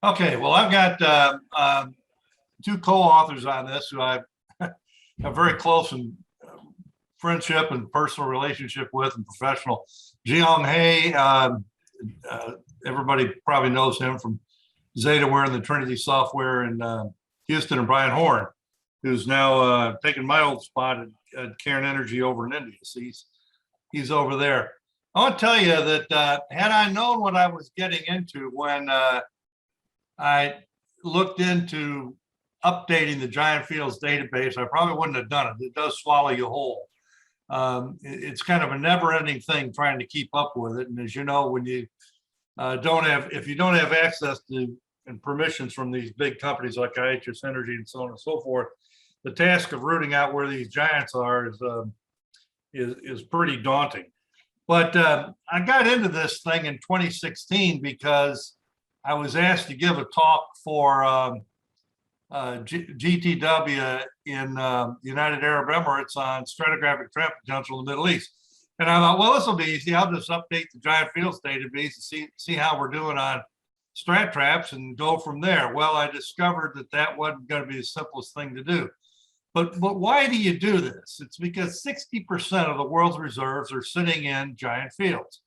Okay, well, I've got two co-authors on this who I have very close and friendship and personal relationship with and professional. Jiong Hae, everybody probably knows him from Zeta wearing the Trinity software in Houston, and Brian Horn, who's now taking my old spot at Cairn Energy over in India. So he's over there. I want to tell you that had I known what I was getting into when I looked into updating the Giant Fields database, I probably wouldn't have done it. It does swallow you whole. It's kind of a never-ending thing trying to keep up with it. And as you know, when you if you don't have access to and permissions from these big companies like IHS Energy and so on and so forth, the task of rooting out where these giants are is pretty daunting. But I got into this thing in 2016 because I was asked to give a talk for GTW in the United Arab Emirates on stratigraphic trap potential in the Middle East. And I thought, well, this will be easy. I'll just update the Giant Fields database and see how we're doing on strat traps and go from there. Well, I discovered that wasn't going to be the simplest thing to do. But why do you do this? It's because 60% of the world's reserves are sitting in giant fields.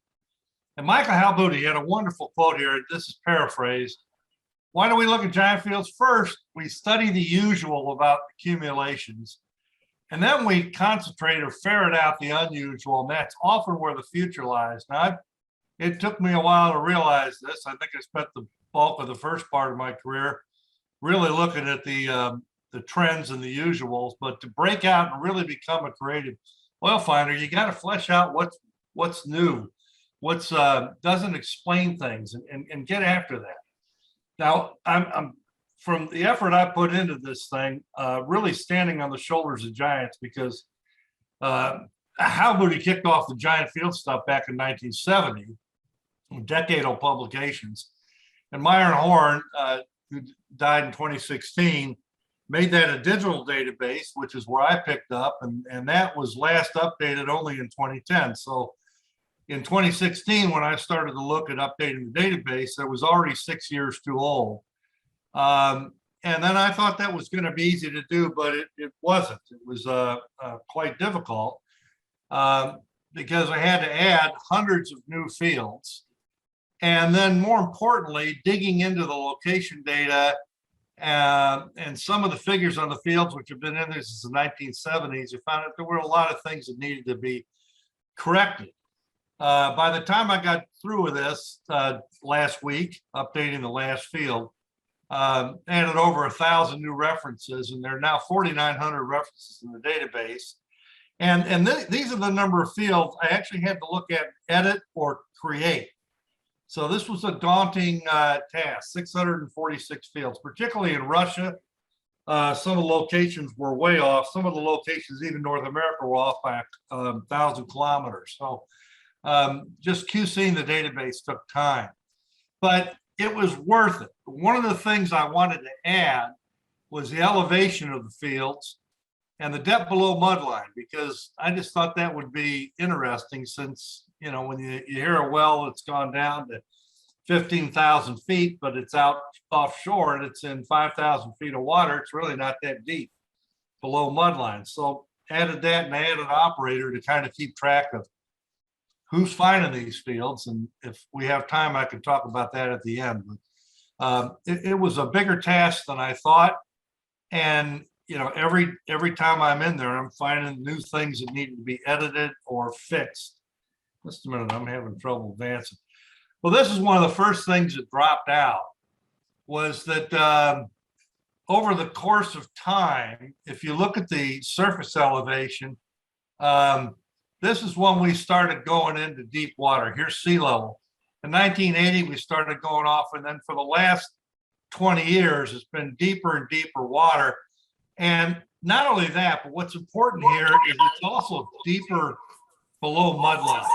And Michael Halbudi had a wonderful quote here. This is paraphrased. Why do we look at giant fields? First, we study the usual about accumulations, and then we concentrate or ferret out the unusual, and that's often where the future lies. Now, it took me a while to realize this. I think I spent the bulk of the first part of my career really looking at the trends and the usuals, but to break out and really become a creative oil finder, you got to flesh out what's new, what's doesn't explain things, and get after that. Now, I'm from the effort I put into this thing, really standing on the shoulders of giants, because Halbudi kicked off the giant field stuff back in 1970, decadal publications, and Myron Horn, who died in 2016, made that a digital database, which is where I picked up, and that was last updated only in 2010. So in 2016, when I started to look at updating the database, it was already 6 years too old. And then I thought that was going to be easy to do, but it wasn't. It was quite difficult because I had to add hundreds of new fields. And then more importantly, digging into the location data and some of the figures on the fields, which have been in there since the 1970s, you found out there were a lot of things that needed to be corrected. By the time I got through with this last week, updating the last field, added over 1,000 new references, and there are now 4,900 references in the database. And these are the number of fields I actually had to look at, edit, or create. So this was a daunting task, 646 fields, particularly in Russia. Some of the locations were way off. Some of the locations, even North America, were off by 1,000 kilometers. So just QCing the database took time, but it was worth it. One of the things I wanted to add was the elevation of the fields and the depth below mudline, because I just thought that would be interesting, since, you know, when you hear a well that's gone down to 15,000 feet, but it's out offshore and it's in 5,000 feet of water, it's really not that deep below mudline. So added that, and I added an operator to kind of keep track of who's finding these fields. And if we have time, I can talk about that at the end. But it was a bigger task than I thought. And, you know, every time I'm in there, I'm finding new things that need to be edited or fixed. Just a minute, I'm having trouble advancing. Well, this is one of the first things that dropped out, was that over the course of time, if you look at the surface elevation, this is when we started going into deep water. Here's sea level. In 1980, we started going off, and then for the last 20 years, it's been deeper and deeper water. And not only that, but what's important here is it's also deeper below mudline.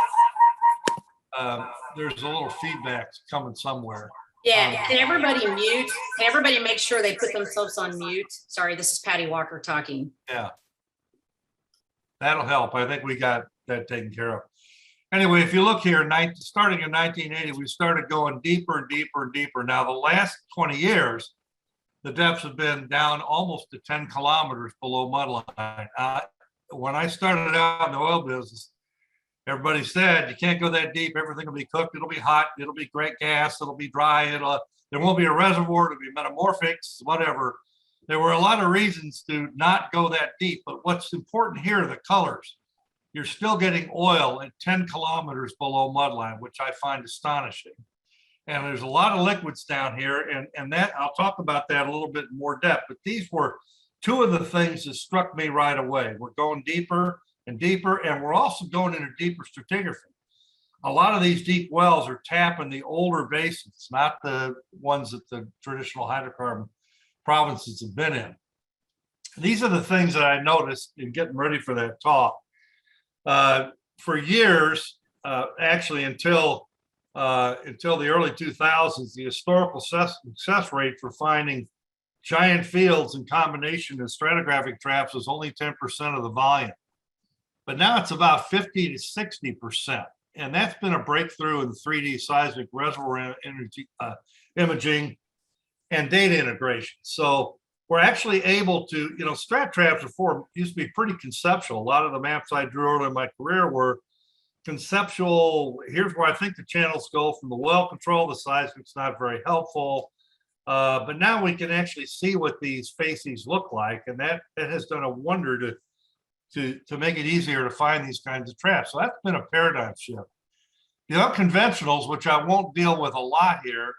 There's a little feedback coming somewhere. Yeah, can everybody mute? Can everybody make sure they put themselves on mute? Sorry, this is Patty Walker talking. Yeah, that'll help. I think we got that taken care of. Anyway, if you look here, starting in 1980, we started going deeper and deeper and deeper. Now, the last 20 years, the depths have been down almost to 10 kilometers below mudline. When I started out in the oil business, everybody said you can't go that deep. Everything will be cooked. It'll be hot. It'll be great gas. It'll be dry. There won't be a reservoir. It'll be metamorphics, whatever. There were a lot of reasons to not go that deep. But what's important here are the colors. You're still getting oil at 10 kilometers below mudline, which I find astonishing. And there's a lot of liquids down here, and that I'll talk about that a little bit in more depth. But these were two of the things that struck me right away. We're going deeper and deeper, and we're also going into deeper stratigraphy. A lot of these deep wells are tapping the older basins, not the ones that the traditional hydrocarbon provinces have been in. These are the things that I noticed in getting ready for that talk. For years, actually until the early 2000s, the historical success rate for finding giant fields in combination of stratigraphic traps was only 10% of the volume. But now it's about 50 to 60%. And that's been a breakthrough in 3D seismic reservoir imaging and data integration. So we're actually able to, strat traps before used to be pretty conceptual. A lot of the maps I drew early in my career were conceptual. Here's where I think the channels go from the well control. The seismic's not very helpful. But now we can actually see what these facies look like. And that has done a wonder to make it easier to find these kinds of traps. So that's been a paradigm shift. The unconventionals, which I won't deal with a lot here,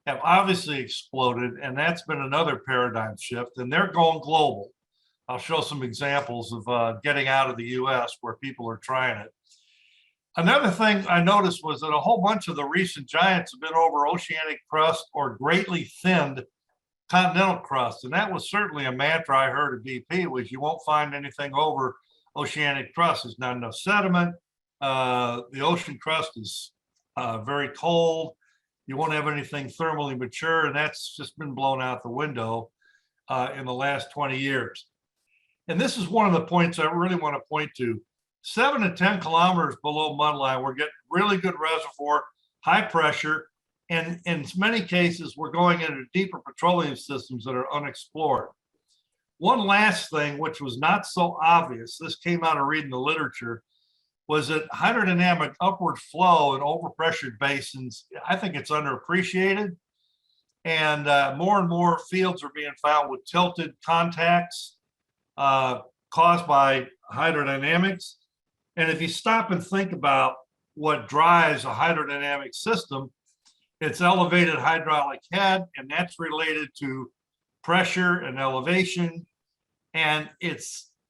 have obviously exploded, and that's been another paradigm shift, and they're going global. I'll show some examples of getting out of the US where people are trying it. Another thing I noticed was that a whole bunch of the recent giants have been over oceanic crust or greatly thinned continental crust, and that was certainly a mantra I heard at BP, was you won't find anything over oceanic crust. There's not enough sediment. The ocean crust is very cold. You won't have anything thermally mature, and that's just been blown out the window in the last 20 years. And this is one of the points I really want to point to. 7 to 10 kilometers below mudline, we're getting really good reservoir, high pressure, and in many cases, we're going into deeper petroleum systems that are unexplored. One last thing, which was not so obvious, this came out of reading the literature, was that hydrodynamic upward flow in overpressured basins, I think it's underappreciated. And more fields are being found with tilted contacts caused by hydrodynamics. And if you stop and think about what drives a hydrodynamic system, it's elevated hydraulic head, and that's related to pressure and elevation. And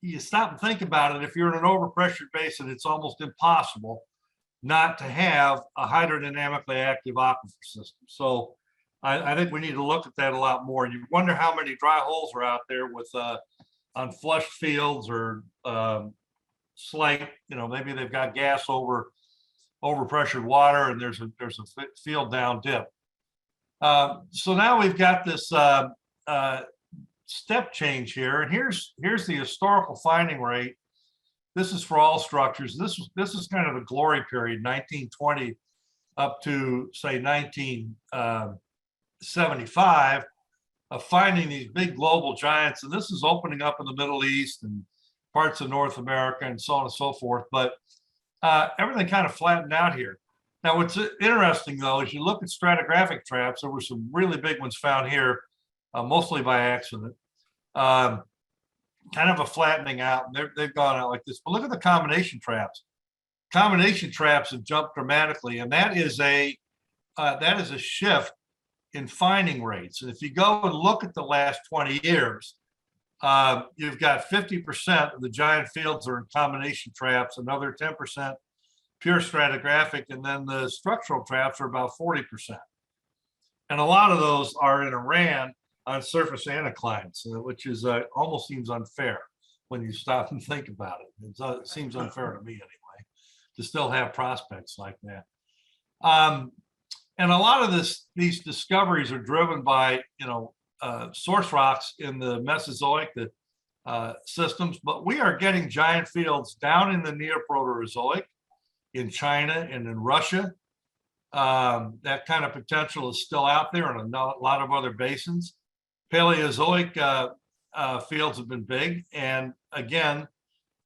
you stop and think about it, if you're in an overpressured basin, it's almost impossible not to have a hydrodynamically active aquifer system. So I think we need to look at that a lot more. And you wonder how many dry holes are out there with unflushed fields or slight, maybe they've got gas over overpressured water and there's a field down dip. So now we've got this step change here, and here's the historical finding rate. This is for all structures. This is kind of the glory period, 1920 up to say 1975, of finding these big global giants. And this is opening up in the Middle East and parts of North America and so on and so forth. But everything kind of flattened out here. Now, what's interesting though, is you look at stratigraphic traps. There were some really big ones found here, mostly by accident, kind of a flattening out. And they've gone out like this. But look at the combination traps. Combination traps have jumped dramatically, and that is a shift in finding rates. And if you go and look at the last 20 years, you've got 50% of the giant fields are in combination traps, another 10% pure stratigraphic, and then the structural traps are about 40%. And a lot of those are in Iran on surface anticlines, which is almost seems unfair when you stop and think about it. It seems unfair to me anyway, to still have prospects like that. And a lot of these discoveries are driven by, source rocks in the Mesozoic systems, but we are getting giant fields down in the Neoproterozoic, in China and in Russia. That kind of potential is still out there in a lot of other basins. Paleozoic fields have been big. And again,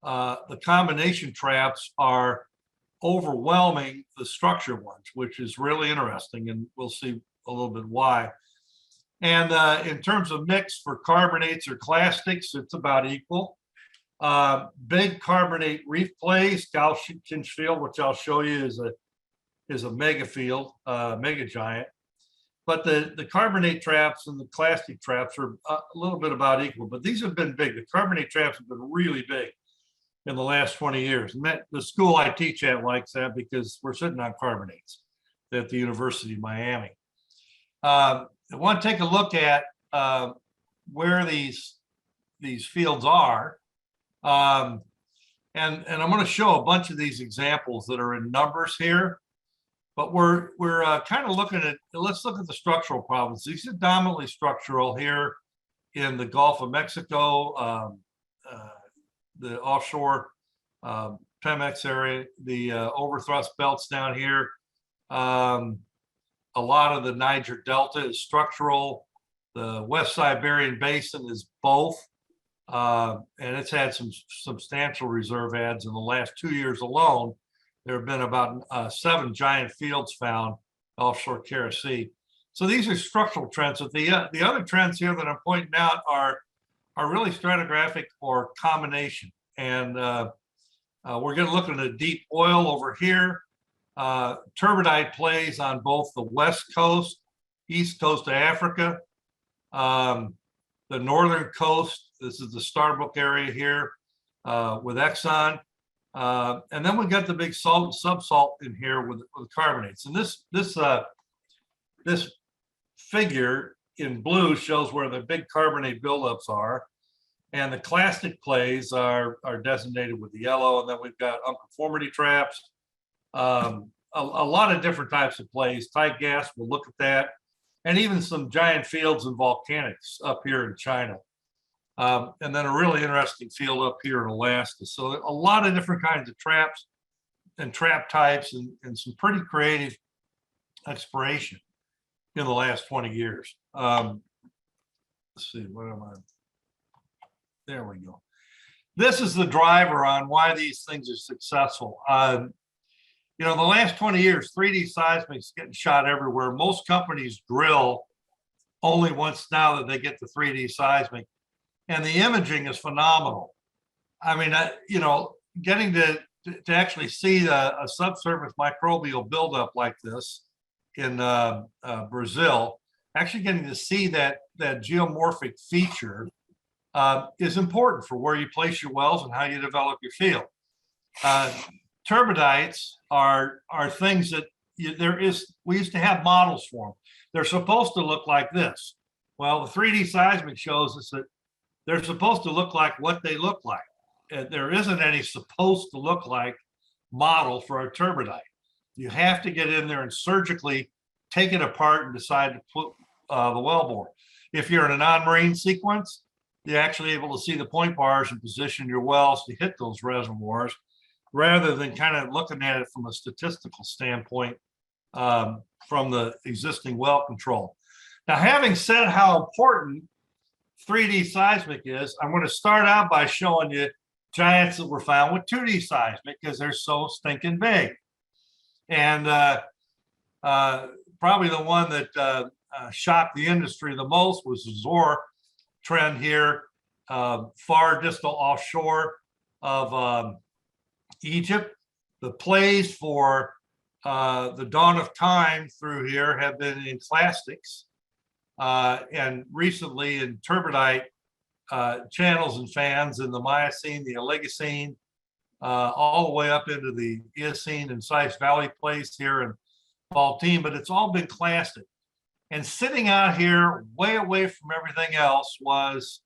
the combination traps are overwhelming the structure ones, which is really interesting. And we'll see a little bit why. And in terms of mix for carbonates or clastics, it's about equal. Big carbonate reef plays, Galshin's field, which I'll show you is a mega field, mega giant. But the carbonate traps and the clastic traps are a little bit about equal, but these have been big. The carbonate traps have been really big in the last 20 years. And the school I teach at likes that because we're sitting on carbonates at the University of Miami. I want to take a look at where these fields are. And I'm going to show a bunch of these examples that are in numbers here. But we're kind of looking at, let's look at the structural problems. These are dominantly structural here in the Gulf of Mexico, the offshore Pemex area, the overthrust belts down here. A lot of the Niger Delta is structural. The West Siberian Basin is both. And it's had some substantial reserve adds in the last 2 years alone. There have been about 7 giant fields found offshore Kara Sea. So these are structural trends. But the other trends here that I'm pointing out are really stratigraphic or combination. And we're going to look at a deep oil over here. Turbidite plays on both the west coast, east coast of Africa, the northern coast. This is the Starbuck area here with Exxon. And then we got the big subsalt in here with carbonates. And this figure in blue shows where the big carbonate buildups are. And the clastic plays are designated with the yellow. And then we've got unconformity traps, a lot of different types of plays. Tight gas, we'll look at that. And even some giant fields and volcanics up here in China. And then a really interesting field up here in Alaska. So a lot of different kinds of traps and trap types and some pretty creative exploration in the last 20 years. Let's see, where am I? There we go. This is the driver on why these things are successful. You know, in the last 20 years, 3D seismic is getting shot everywhere. Most companies drill only once now that they get the 3D seismic. And the imaging is phenomenal. I mean, you know, getting to actually see a subsurface microbial buildup like this in Brazil, actually getting to see that geomorphic feature is important for where you place your wells and how you develop your field. Turbidites are things that we used to have models for them. They're supposed to look like this. Well, the 3D seismic shows us that they're supposed to look like what they look like. There isn't any supposed to look like model for a turbidite. You have to get in there and surgically take it apart and decide to put the wellbore. If you're in a non-marine sequence, you're actually able to see the point bars and position your wells to hit those reservoirs rather than kind of looking at it from a statistical standpoint from the existing well control. Now, having said how important 3D seismic is, I'm going to start out by showing you giants that were found with 2D seismic because they're so stinking big. And probably the one that shocked the industry the most was the Zor trend here, far distal offshore of Egypt. The plays for the dawn of time through here have been in clastics. And recently in turbidite channels and fans in the Miocene, the Oligocene, all the way up into the Eocene and Sice Valley place here in Baltine, but it's all been clastic. And sitting out here way away from everything else was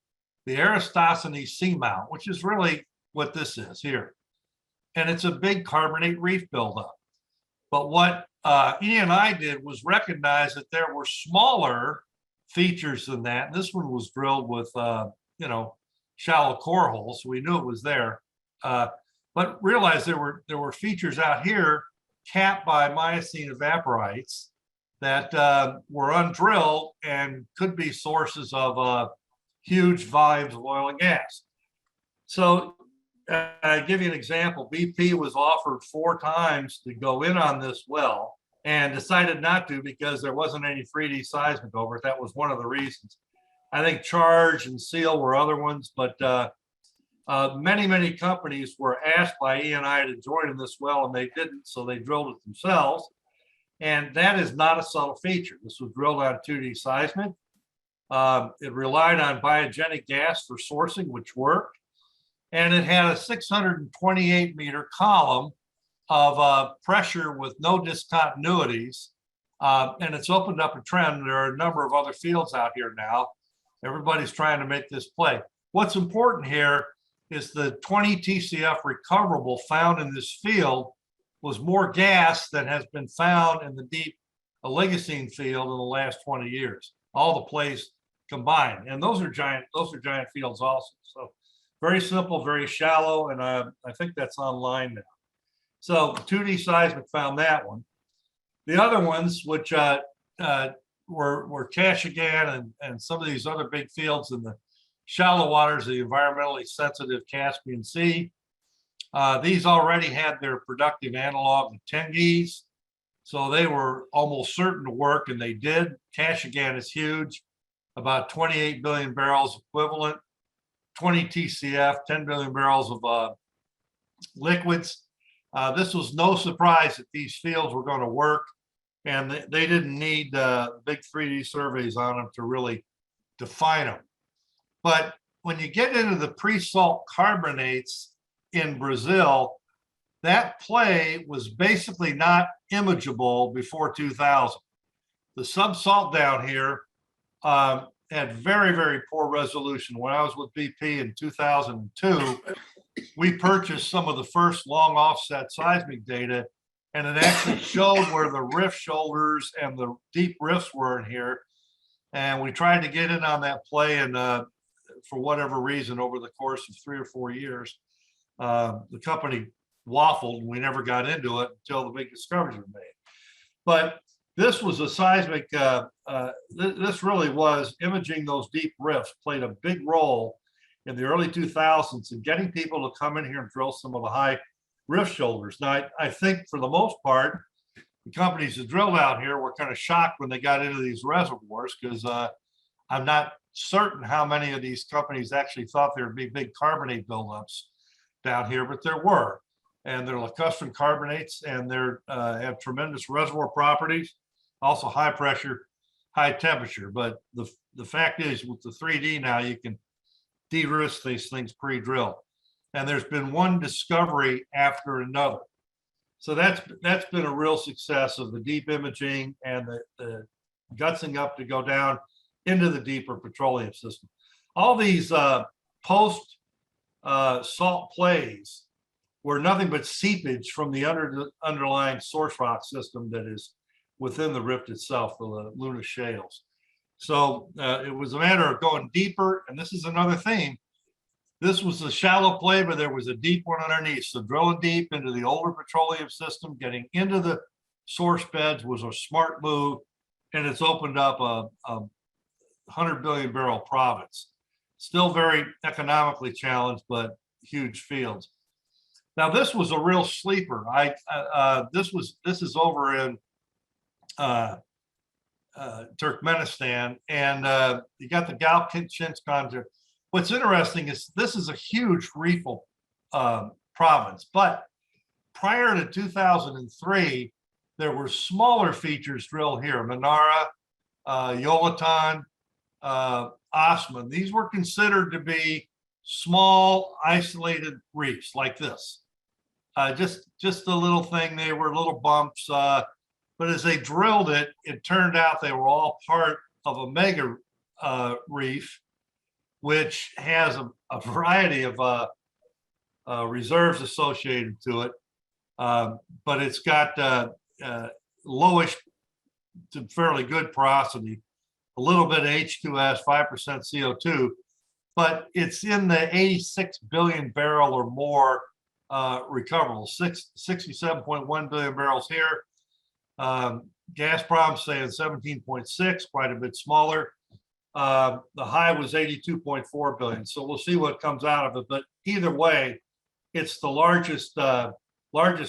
the Eratosthenes seamount, which is really what this is here. And it's a big carbonate reef buildup. But what Ian and I did was recognize that there were smaller features than that. And this one was drilled with, you know, shallow core holes, so we knew it was there. but realize there were features out here capped by Miocene evaporites that were undrilled and could be sources of huge volumes of oil and gas. So I'll give you an example. BP was offered 4 times to go in on this well and decided not to because there wasn't any 3D seismic over it. That was one of the reasons. I think Charge and Seal were other ones, but many companies were asked by E&I to join in this well, and they didn't, so they drilled it themselves. And that is not a subtle feature. This was drilled on 2D seismic. It relied on biogenic gas for sourcing, which worked. And it had a 628-meter column of pressure with no discontinuities. And it's opened up a trend. There are a number of other fields out here now. Everybody's trying to make this play. What's important here is the 20 TCF recoverable found in this field was more gas than has been found in the deep Oligocene field in the last 20 years, all the plays combined. And those are giant fields also. So very simple, very shallow, and I think that's online now. So 2D seismic found that one. The other ones, which were Kashagan and some of these other big fields in the shallow waters of the environmentally sensitive Caspian Sea. These already had their productive analog, the Tengiz, so they were almost certain to work, and they did. Kashagan is huge, about 28 billion barrels equivalent, 20 TCF, 10 billion barrels of liquids. This was no surprise that these fields were going to work, and they didn't need big 3D surveys on them to really define them. But when you get into the pre-salt carbonates in Brazil, that play was basically not imageable before 2000. The subsalt down here had very poor resolution. When I was with BP in 2002, we purchased some of the first long offset seismic data, and it actually showed where the rift shoulders and the deep rifts were in here. And we tried to get in on that play, and for whatever reason, over the course of 3 or 4 years, the company waffled, and we never got into it until the big discoveries were made. But this was a seismic, this really was imaging those deep rifts, played a big role in the early 2000s in getting people to come in here and drill some of the high rift shoulders. Now, I think for the most part, the companies that drilled out here were kind of shocked when they got into these reservoirs, because I'm not certain how many of these companies actually thought there would be big carbonate buildups down here, but there were. And they're lacustrine carbonates, and they have tremendous reservoir properties, also high pressure, high temperature. But the fact is, with the 3D now, you can de-risk these things pre-drilled. And there's been one discovery after another. So that's been a real success of the deep imaging and the gutsing up to go down into the deeper petroleum system. All these post salt plays were nothing but seepage from the underlying source rock system that is within the rift itself, the Luna shales. So it was a matter of going deeper, and this is another theme. This was a shallow play, but there was a deep one underneath. So drilling deep into the older petroleum system, getting into the source beds was a smart move, and it's opened up a 100 billion barrel province. Still very economically challenged, but huge fields. Now this was a real sleeper. This is over in Turkmenistan, and you got the Galkin-Shinskan. What's interesting is this is a huge reefal province, but prior to 2003, there were smaller features drilled here: Manara, Yolatan, Osman. These were considered to be small, isolated reefs like this. Just a little thing. They were little bumps, but as they drilled it, it turned out they were all part of a mega reef, which has a variety of reserves associated to it, but it's got lowish to fairly good porosity, a little bit of H2S, 5% CO2, but it's in the 86 billion barrel or more recoverable. 67.1 billion barrels here. Gazprom saying 17.6, quite a bit smaller. The high was 82.4 billion. So we'll see what comes out of it. But either way, it's the largest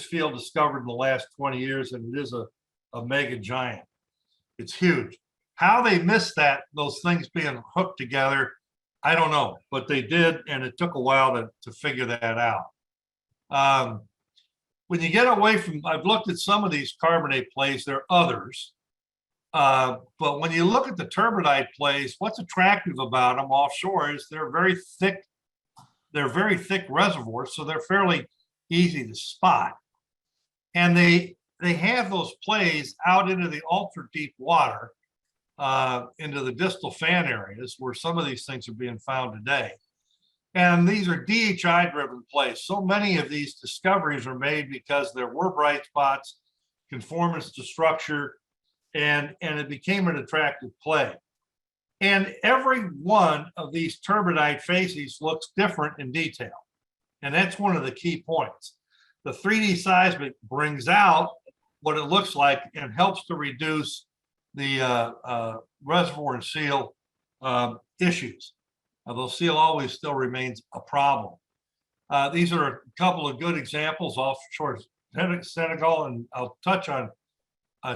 field discovered in the last 20 years, and it is a mega giant. It's huge. How they missed that, those things being hooked together, I don't know, but they did, and it took a while to figure that out. When you get away from, I've looked at some of these carbonate plays, there are others. But when you look at the turbidite plays, what's attractive about them offshore is they're very thick reservoirs, so they're fairly easy to spot. And they have those plays out into the ultra deep water, into the distal fan areas where some of these things are being found today. And these are DHI driven plays. So many of these discoveries are made because there were bright spots, conformance to structure, and it became an attractive play. And every one of these turbidite facies looks different in detail. And that's one of the key points. The 3D seismic brings out what it looks like and helps to reduce the reservoir and seal issues. Although seal always still remains a problem. These are a couple of good examples offshore Senegal, and I'll touch on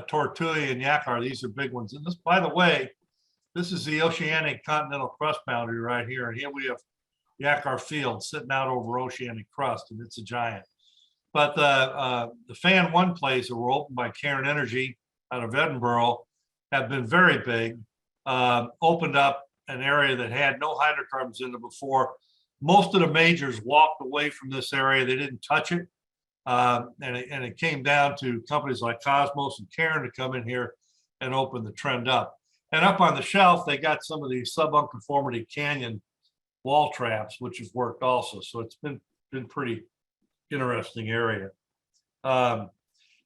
Tortue and Yakar. These are big ones. And this, by the way, this is the Oceanic continental crust boundary right here. And here we have Yakar Field sitting out over Oceanic crust, and it's a giant. But the Fan 1 plays that were opened by Cairn Energy out of Edinburgh have been very big, opened up an area that had no hydrocarbons in it before. Most of the majors walked away from this area. They didn't touch it. And it came down to companies like Cosmos and Cairn to come in here and open the trend up. And up on the shelf, they got some of these sub-unconformity canyon wall traps, which has worked also. So it's been pretty interesting area.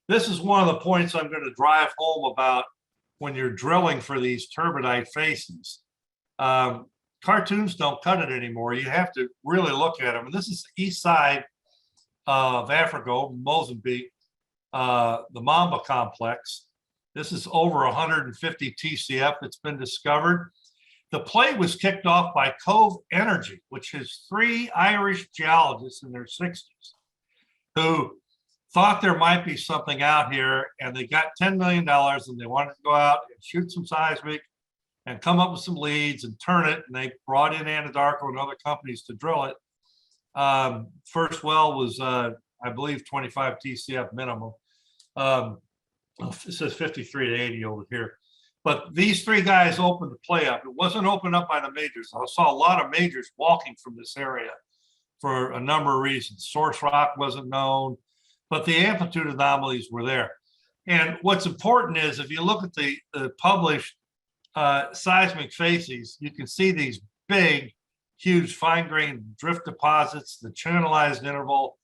This is one of the points I'm going to drive home about when you're drilling for these turbidite facies. Cartoons don't cut it anymore. You have to really look at them. And this is the east side of Africa, Mozambique, the Mamba complex. This is over 150 TCF that's been discovered. The play was kicked off by Cove Energy, which is 3 Irish geologists in their 60s who thought there might be something out here, and they got $10 million and they wanted to go out and shoot some seismic and come up with some leads and turn it. And they brought in Anadarko and other companies to drill it. First well was, I believe, 25 TCF minimum. It says 53 to 80 over here. But these 3 guys opened the play up. It wasn't opened up by the majors. I saw a lot of majors walking from this area for a number of reasons. Source rock wasn't known, but the amplitude anomalies were there. And what's important is if you look at the published seismic facies, you can see these big, huge fine-grained drift deposits, the channelized interval.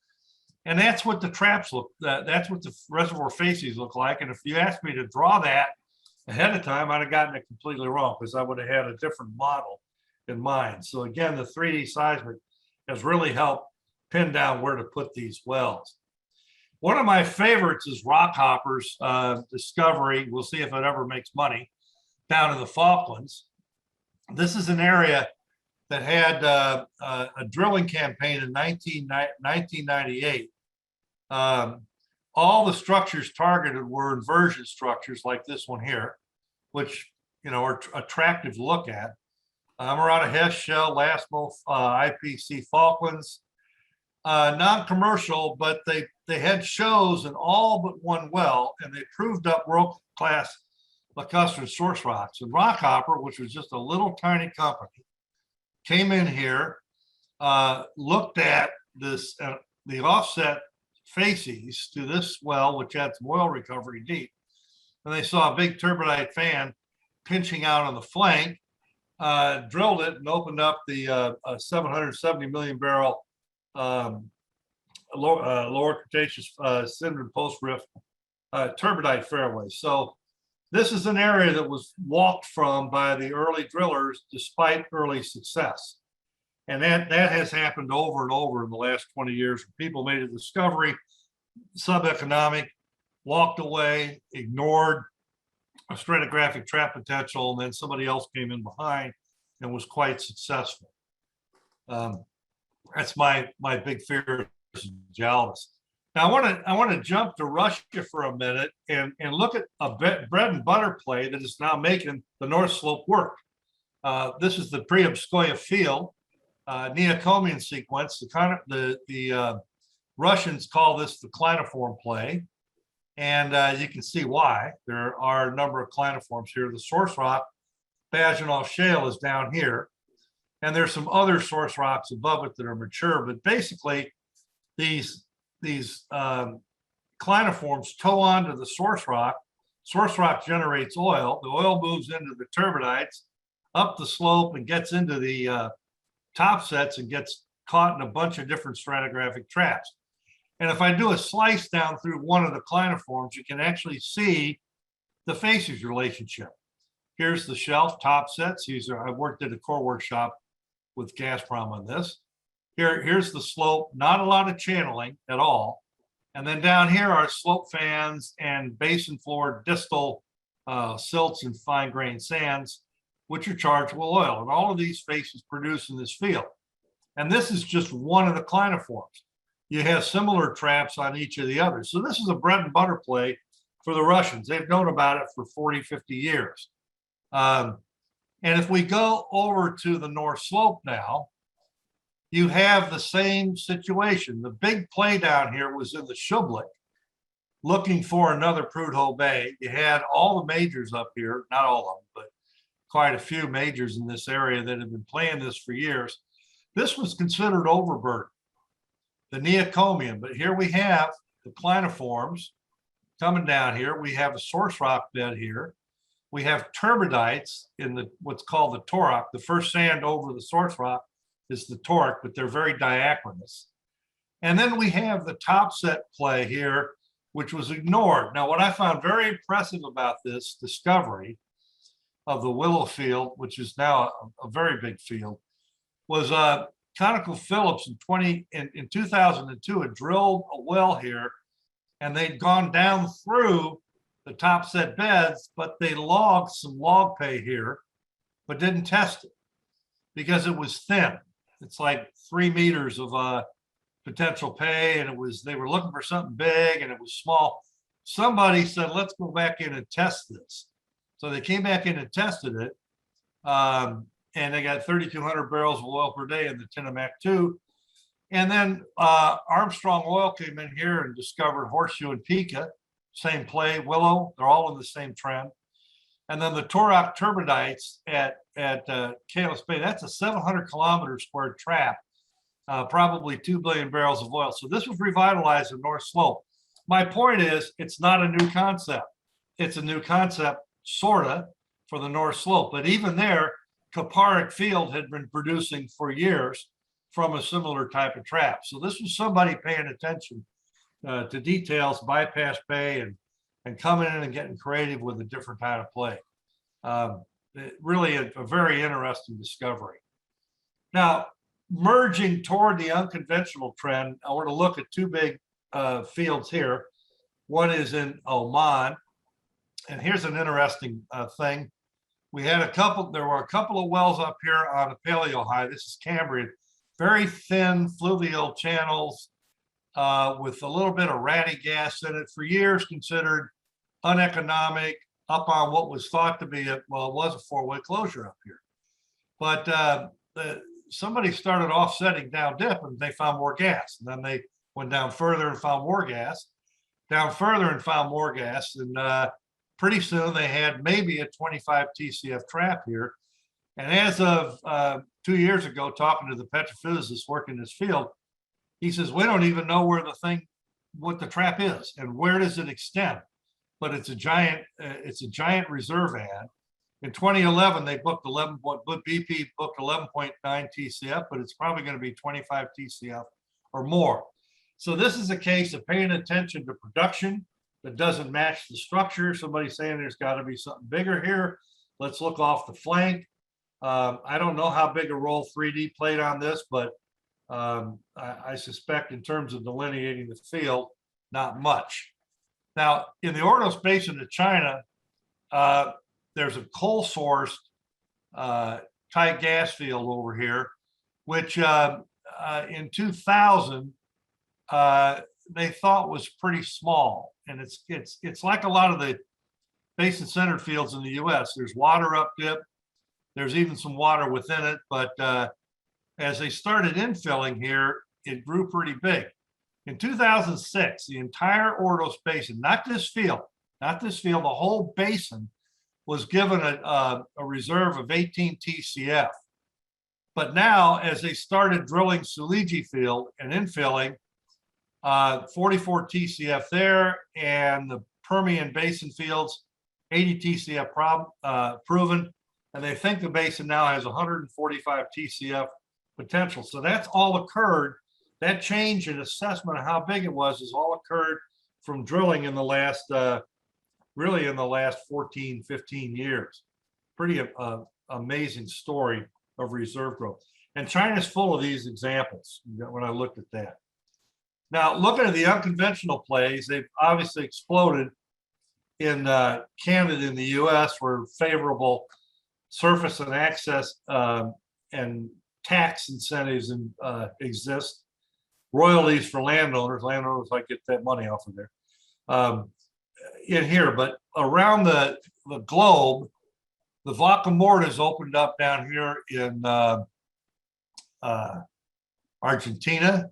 And that's what the traps look, that's what the reservoir facies look like. And if you asked me to draw that ahead of time, I'd have gotten it completely wrong because I would have had a different model in mind. So again, the 3D seismic has really helped pin down where to put these wells. One of my favorites is Rockhopper's discovery. We'll see if it ever makes money down in the Falklands. This is an area that had a drilling campaign in 1998. All the structures targeted were inversion structures like this one here, which are attractive to look at. Marana Hess Shell, Lasmo, IPC Falklands, non-commercial, but they had shows in all but one well, and they proved up world-class lacustrine source rocks. And Rockhopper, which was just a little tiny company, came in here, looked at this, the offset facies to this well, which had some oil recovery deep, and they saw a big turbidite fan pinching out on the flank, drilled it and opened up the 770 million barrel lower Cretaceous cinder post-rift turbidite fairway. So this is an area that was walked from by the early drillers despite early success. And that has happened over and over in the last 20 years. People made a discovery, subeconomic, walked away, ignored a stratigraphic trap potential, and then somebody else came in behind and was quite successful. That's my big fear as a geologist. Now I want to jump to Russia for a minute and look at a bread and butter play that is now making the North Slope work. This is the Priapskoye field, Neocomian sequence. The Russians call this the cliniform play, and you can see why. There are a number of cliniforms here. The source rock, Bajanov Shale, is down here, and there's some other source rocks above it that are mature. But basically, these cliniforms toe onto the source rock. Source rock generates oil. The oil moves into the turbidites, up the slope, and gets into the top sets and gets caught in a bunch of different stratigraphic traps. And if I do a slice down through one of the cliniforms, you can actually see the facies relationship. Here's the shelf top sets. I worked at a core workshop with Gazprom on this. Here's the slope, not a lot of channeling at all. And then down here are slope fans and basin floor distal silts and fine grained sands, which are charged with oil. And all of these faces produce in this field. And this is just one of the cliniforms. You have similar traps on each of the others. So this is a bread and butter play for the Russians. They've known about it for 40, 50 years. And if we go over to the North Slope now, you have the same situation. The big play down here was in the Shublik, looking for another Prudhoe Bay. You had all the majors up here, not all of them, but quite a few majors in this area that have been playing this for years. This was considered overburden, the Neocomian, but here we have the cliniforms coming down here. We have a source rock bed here. We have turbidites in what's called the toric. The first sand over the source rock is the toric, but they're very diachronous. And then we have the top set play here, which was ignored. Now, what I found very impressive about this discovery of the Willow Field, which is now a very big field, was ConocoPhillips in 2002 had drilled a well here, and they'd gone down through the top set beds, but they logged some log pay here, but didn't test it because it was thin. It's like 3 meters of potential pay, and they were looking for something big, and it was small. Somebody said, let's go back in and test this. So they came back in and tested it, and they got 3,200 barrels of oil per day in the Tinamac 2. And then Armstrong Oil came in here and discovered Horseshoe and Pika, same play, Willow, they're all in the same trend. And then the Torak turbidites at Kalis Bay, that's a 700 kilometer square trap, probably 2 billion barrels of oil. So this was revitalized in North Slope. My point is, it's not a new concept. It's a new concept, sorta, for the North Slope. But even there, Koparic Field had been producing for years from a similar type of trap. So this was somebody paying attention to details, bypass pay, and coming in and getting creative with a different kind of play. Really a very interesting discovery. Now, merging toward the unconventional trend, I want to look at two big fields here. One is in Oman, and here's an interesting thing. There were a couple of wells up here on a paleo high. This is Cambrian, very thin fluvial channels with a little bit of ratty gas in it, for years considered uneconomic, up on what was thought to be it was a four-way closure up here. But somebody started offsetting down dip and they found more gas. And then they went down further and found more gas, down further and found more gas. And pretty soon they had maybe a 25 TCF trap here. And as of 2 years ago, talking to the petrophysicist working this field, he says, we don't even know what the trap is and where does it extend. But it's a giant reserve ad. In 2011, they booked BP booked 11.9 TCF, but it's probably going to be 25 TCF or more. So this is a case of paying attention to production that doesn't match the structure. Somebody saying there's got to be something bigger here. Let's look off the flank. I don't know how big a role 3D played on this, but I suspect in terms of delineating the field, not much. Now, in the Ordos Basin of China, there's a coal sourced tight gas field over here, which in 2000 they thought was pretty small, and it's like a lot of the basin-centered fields in the U.S. There's water up dip, there's even some water within it, but as they started infilling here, it grew pretty big. In 2006, the entire Ordos Basin, not this field, the whole basin was given a reserve of 18 TCF. But now, as they started drilling Suliji Field and infilling, 44 TCF there, and the Permian Basin fields, 80 TCF proven, and they think the basin now has 145 TCF potential. So that's all occurred. That change in assessment of how big it was has all occurred from drilling in the last, really in the last 14, 15 years. Pretty amazing story of reserve growth. And China's full of these examples when I looked at that. Now, looking at the unconventional plays, they've obviously exploded in Canada and the US, where favorable surface and access and tax incentives exist. Royalties for landowners like get that money off of there in here, but around the globe, the Vaca Muerta is opened up down here in Argentina,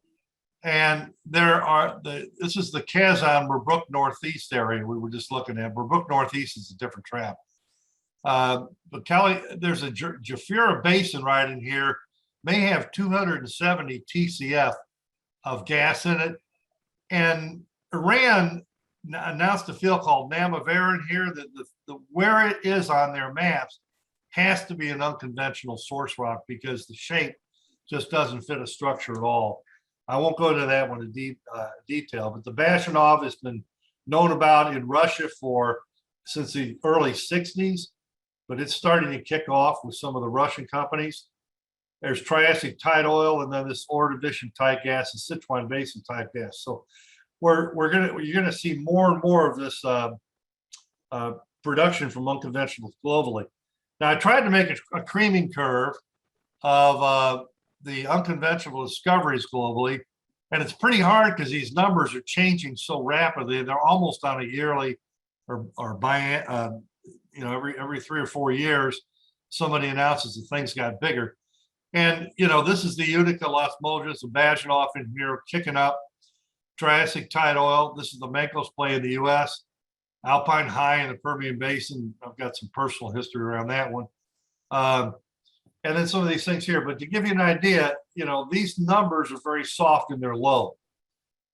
and this is the Kazan Merbrook Northeast area we were just looking at. Merbrook Northeast is a different trap. But Kelly, there's a Jafurah Basin right in here, may have 270 TCF of gas in it. And Iran announced a field called Namavarin here that where it is on their maps has to be an unconventional source rock because the shape just doesn't fit a structure at all. I won't go into that one in deep detail, but the Bashanov has been known about in Russia since the early 60s, but it's starting to kick off with some of the Russian companies. There's Triassic tight oil, and then this Ordovician tight gas and Sichuan Basin tight gas. So you're gonna see more and more of this production from unconventionals globally. Now, I tried to make a creaming curve of the unconventional discoveries globally, and it's pretty hard because these numbers are changing so rapidly. They're almost on a yearly or by every 3 or 4 years, somebody announces that things got bigger. And this is the Utica, Las Mojas, the Bashanov in here kicking up. Triassic tight oil. This is the Mancos play in the U.S. Alpine High in the Permian Basin. I've got some personal history around that one. And then some of these things here. But to give you an idea, these numbers are very soft and they're low.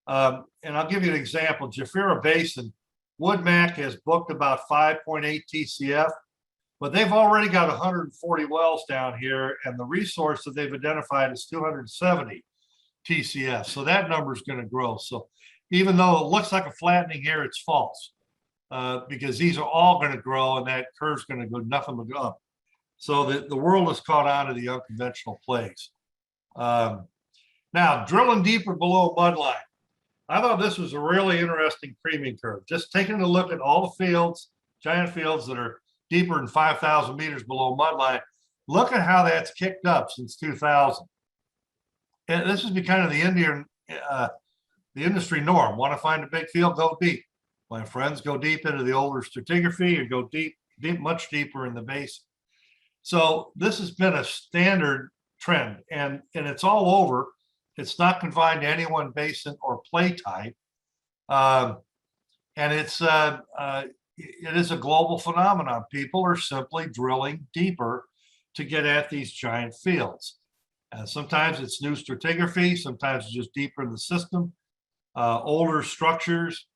And I'll give you an example. Jafurah Basin, Woodmac has booked about 5.8 TCF, but they've already got 140 wells down here, and the resource that they've identified is 270 TCF. So that number is going to grow. So even though it looks like a flattening here, it's false because these are all going to grow, and that curve's going to go nothing but up. So the world has caught on to the unconventional plays. Now, drilling deeper below mudline. I thought this was a really interesting creaming curve. Just taking a look at all the fields, giant fields that are deeper than 5,000 meters below mudline. Look at how that's kicked up since 2000. And this has been kind of the industry norm. Want to find a big field? Go deep. My friends, go deep into the older stratigraphy and go deep, much deeper in the basin. So this has been a standard trend, and it's all over. It's not confined to any one basin or play type, and it is a global phenomenon. People are simply drilling deeper to get at these giant fields. Sometimes it's new stratigraphy, sometimes it's just deeper in the system, older structures,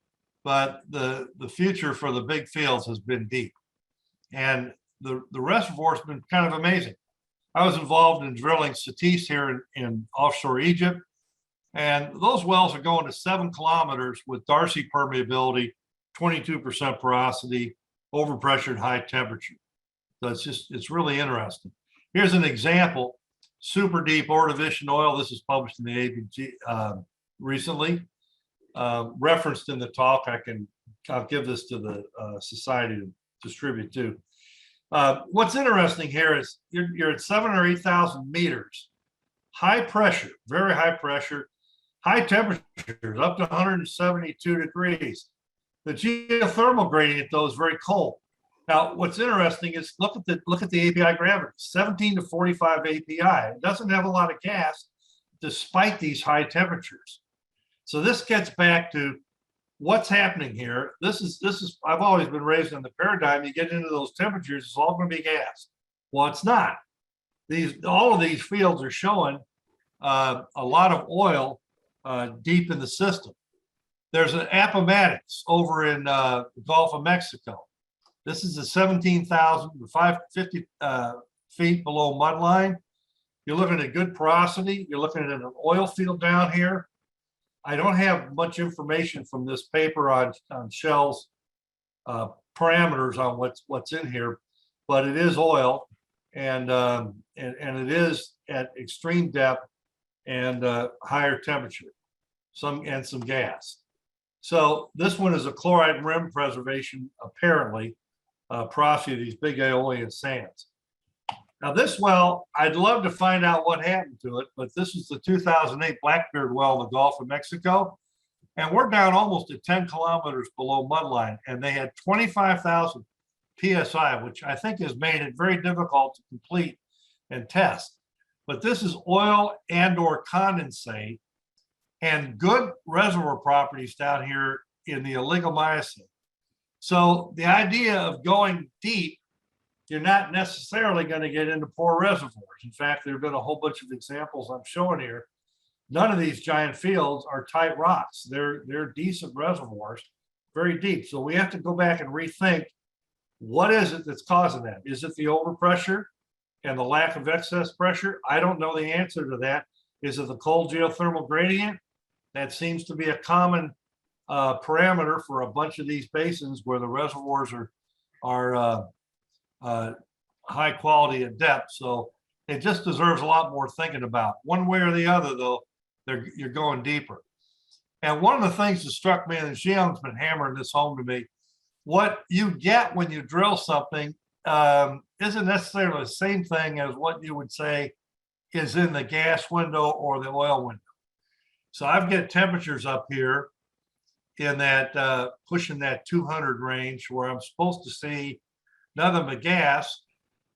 but the future for the big fields has been deep. And the reservoir has been kind of amazing. I was involved in drilling Satis here in offshore Egypt, and those wells are going to 7 kilometers with Darcy permeability, 22% porosity, overpressured, high temperature. So it's really interesting. Here's an example, super deep Ordovician oil. This is published in the AAPG recently, referenced in the talk. I'll give this to the society to distribute too. What's interesting here is you're at 7,000 or 8,000 meters, high pressure, very high pressure, high temperatures, up to 172 degrees. The geothermal gradient, though, is very cold. Now, what's interesting is look at the API gravity, 17 to 45 API. It doesn't have a lot of gas, despite these high temperatures. So this gets back to what's happening here. This is I've always been raised on the paradigm. You get into those temperatures, it's all going to be gas. Well, it's not. All of these fields are showing a lot of oil deep in the system. There's an Appomattox over in the Gulf of Mexico. This is a 17,550 feet below mud line. You're looking at good porosity. You're looking at an oil field down here. I don't have much information from this paper on Shell's parameters on what's in here, but it is oil, and it is at extreme depth and higher temperature, some gas. So this one is a chloride and rim preservation, apparently, porosity of these big aeolian sands. Now this well, I'd love to find out what happened to it, but this is the 2008 Blackbeard well in the Gulf of Mexico. And we're down almost at 10 kilometers below mudline, and they had 25,000 PSI, which I think has made it very difficult to complete and test. But this is oil and or condensate and good reservoir properties down here in the oligomycin. So the idea of going deep, you're not necessarily going to get into poor reservoirs. In fact, there have been a whole bunch of examples I'm showing here. None of these giant fields are tight rocks. They're decent reservoirs, very deep. So we have to go back and rethink, what is it that's causing that? Is it the overpressure and the lack of excess pressure? I don't know the answer to that. Is it the cold geothermal gradient? That seems to be a common parameter for a bunch of these basins where the reservoirs are high quality at depth. So it just deserves a lot more thinking about. One way or the other, though, you're going deeper. And one of the things that struck me, and Xiang's been hammering this home to me, what you get when you drill something isn't necessarily the same thing as what you would say is in the gas window or the oil window. So I've got temperatures up here in that pushing that 200 range where I'm supposed to see nothing but gas,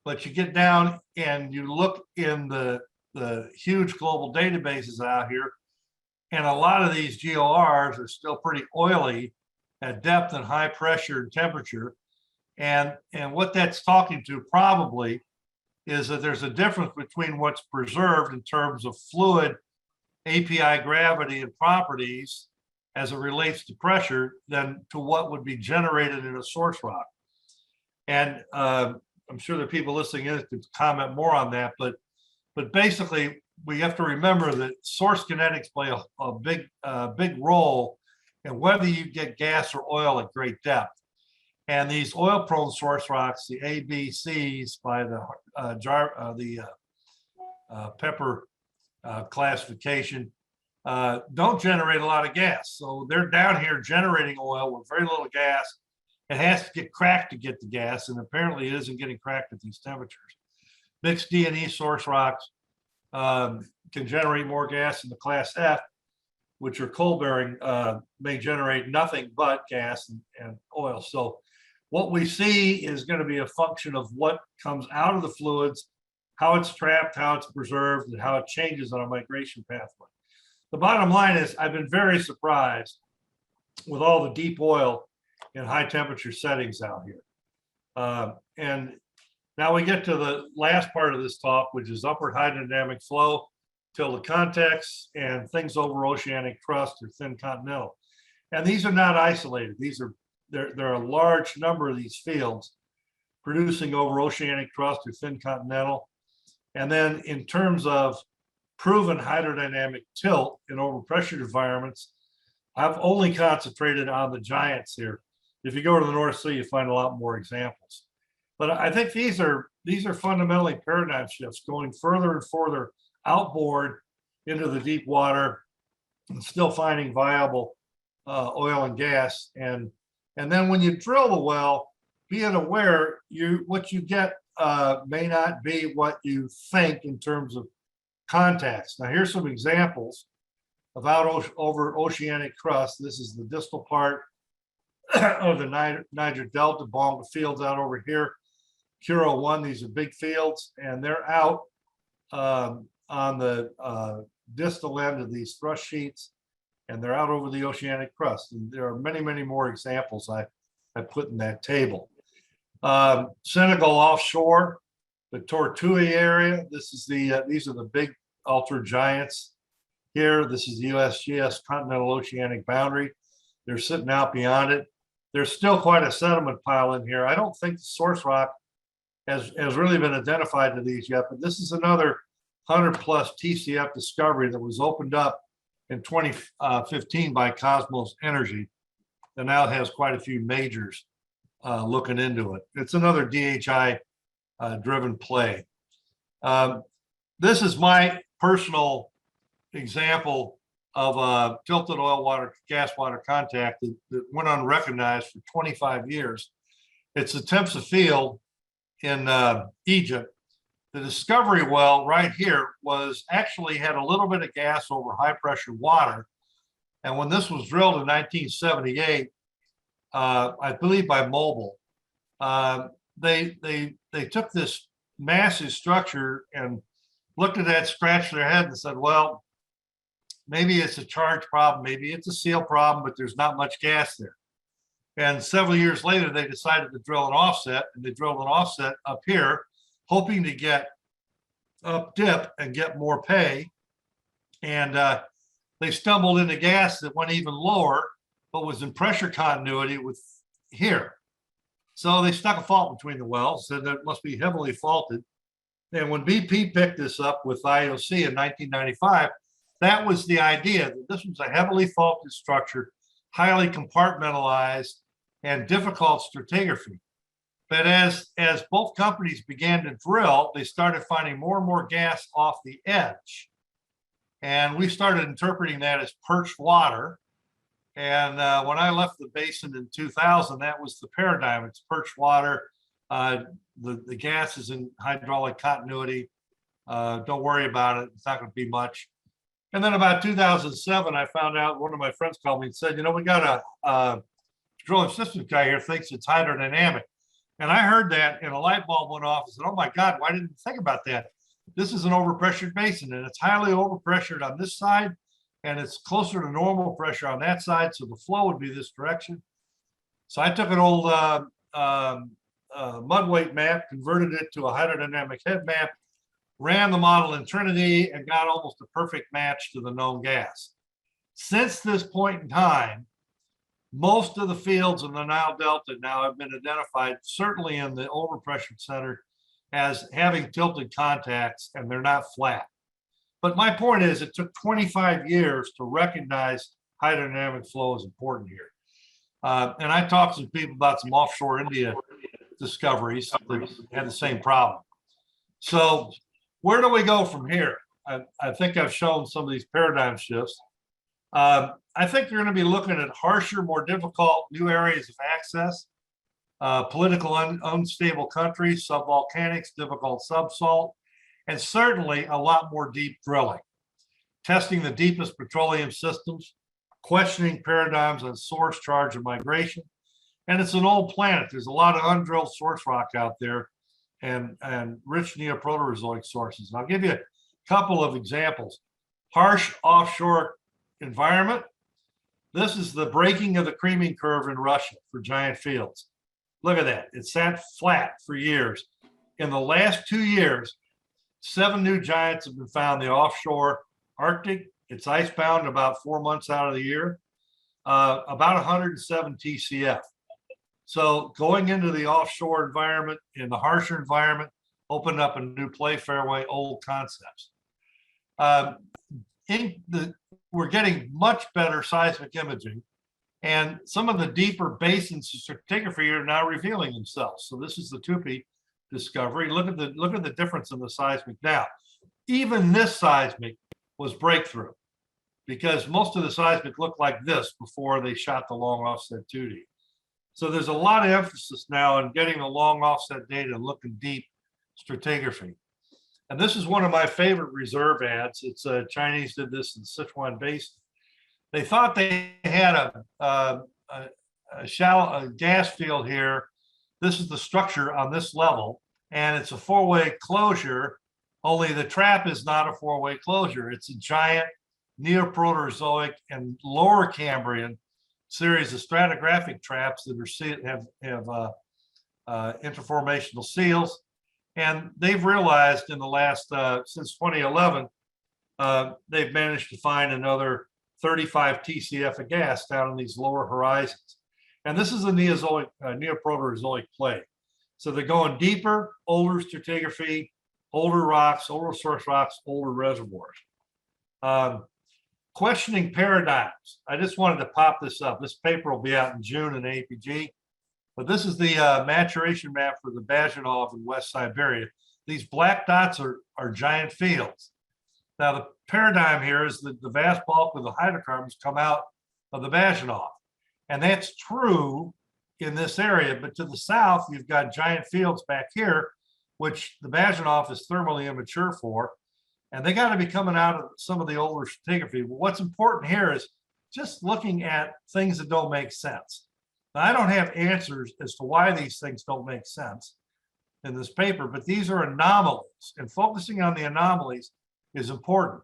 but you get down and you look in the huge global databases out here, and a lot of these GORs are still pretty oily at depth and high pressure and temperature. And what that's talking to probably is that there's a difference between what's preserved in terms of fluid API gravity and properties as it relates to pressure than to what would be generated in a source rock. And I'm sure the people listening in could comment more on that, but basically we have to remember that source kinetics play a big role in whether you get gas or oil at great depth. And these oil-prone source rocks, the ABCs by the Pepper classification, don't generate a lot of gas. So they're down here generating oil with very little gas. It has to get cracked to get the gas, and apparently it isn't getting cracked at these temperatures. Mixed D&E source rocks can generate more gas in the class F, which are coal bearing, may generate nothing but gas and oil. So what we see is going to be a function of what comes out of the fluids, how it's trapped, how it's preserved, and how it changes on a migration pathway. The bottom line is I've been very surprised with all the deep oil in high temperature settings out here. And now we get to the last part of this talk, which is upward hydrodynamic flow, till the context, and things over oceanic crust or thin continental. And these are not isolated. There are a large number of these fields producing over oceanic crust or thin continental. And then in terms of proven hydrodynamic tilt in overpressured environments, I've only concentrated on the giants here. If you go to the North Sea, you find a lot more examples. But I think these are fundamentally paradigm shifts, going further and further outboard into the deep water and still finding viable oil and gas. And then when you drill the well, being aware what you get may not be what you think in terms of contacts. Now here's some examples of over oceanic crust. This is the distal part of the Niger Delta, Bonga fields out over here. Curo 1, these are big fields, and they're out on the distal end of these thrust sheets, and they're out over the oceanic crust. And there are many, many more examples I put in that table. Senegal offshore, the Tortue area. This is these are the big ultra giants here. This is the USGS continental oceanic boundary. They're sitting out beyond it. There's still quite a sediment pile in here. I don't think the source rock has really been identified to these yet, but this is another 100+ TCF discovery that was opened up in 2015 by Cosmos Energy, and now has quite a few majors looking into it. It's another DHI driven play. This is my personal example of a tilted oil water gas water contact that went unrecognized for 25 years. It's the Temsa field in Egypt. The discovery well right here was actually had a little bit of gas over high pressure water. And when this was drilled in 1978, I believe by Mobil, they took this massive structure and looked at that, scratched their head and said, well, maybe it's a charge problem, maybe it's a seal problem, but there's not much gas there. And several years later, they decided to drill an offset, and they drilled an offset up here, hoping to get up dip and get more pay. And they stumbled into gas that went even lower, but was in pressure continuity with here. So they stuck a fault between the wells, said that it must be heavily faulted. And when BP picked this up with IOC in 1995, that was the idea, that this was a heavily faulted structure, highly compartmentalized and difficult stratigraphy. But as both companies began to drill, they started finding more and more gas off the edge. And we started interpreting that as perched water. And when I left the basin in 2000, that was the paradigm. It's perched water. The gas is in hydraulic continuity. Don't worry about it. It's not going to be much. And then about 2007, I found out, one of my friends called me and said, you know, we got a drilling systems guy here thinks it's hydrodynamic. And I heard that and a light bulb went off and said, oh my God, why didn't you think about that? This is an overpressured basin and it's highly overpressured on this side and it's closer to normal pressure on that side. So the flow would be this direction. So I took an old mud weight map, converted it to a hydrodynamic head map, ran the model in Trinity and got almost a perfect match to the known gas. Since this point in time, most of the fields in the Nile Delta now have been identified, certainly in the overpressured center, as having tilted contacts, and they're not flat. But my point is, it took 25 years to recognize hydrodynamic flow is important here. And I talked to people about some offshore India discoveries that had the same problem. So where do we go from here? I think I've shown some of these paradigm shifts. I think you're going to be looking at harsher, more difficult new areas of access, political unstable countries, subvolcanics, difficult subsalt, and certainly a lot more deep drilling, testing the deepest petroleum systems, questioning paradigms on source, charge, and migration. And it's an old planet. There's a lot of undrilled source rock out there and rich Neoproterozoic sources. And I'll give you a couple of examples. Harsh offshore environment. This is the breaking of the creaming curve in Russia for giant fields. Look at that. It sat flat for years. In the last 2 years, 7 new giants have been found in the offshore Arctic. It's icebound about 4 months out of the year, about 107 TCF. So going into the offshore environment, in the harsher environment, opened up a new play fairway, old concepts. We're getting much better seismic imaging, And some of the deeper basins of stratigraphy are now revealing themselves. So this is the Tupi discovery. Look at the difference in the seismic now. Even this seismic was breakthrough, because most of the seismic looked like this before they shot the long offset 2D. So there's a lot of emphasis now on getting the long offset data, looking deep stratigraphy. And this is one of my favorite reserve ads. It's Chinese did this in the Sichuan Basin. They thought they had a shallow gas field here. This is the structure on this level, and it's a four-way closure, only the trap is not a four-way closure. It's a giant Neoproterozoic and lower Cambrian series of stratigraphic traps that have interformational seals. And they've realized in the last, since 2011, they've managed to find another 35 TCF of gas down in these lower horizons. And this is a Neoproterozoic play. So they're going deeper, older stratigraphy, older rocks, older source rocks, older reservoirs. Questioning paradigms. I just wanted to pop this up. This paper will be out in June in AAPG. But this is the maturation map for the Bajanov in West Siberia. These black dots are giant fields. Now, the paradigm here is that the vast bulk of the hydrocarbons come out of the Bajanov. And that's true in this area. But to the south, you've got giant fields back here, which the Bajanov is thermally immature for. And they got to be coming out of some of the older stratigraphy. But what's important here is just looking at things that don't make sense. Now, I don't have answers as to why these things don't make sense in this paper, but these are anomalies, and focusing on the anomalies is important.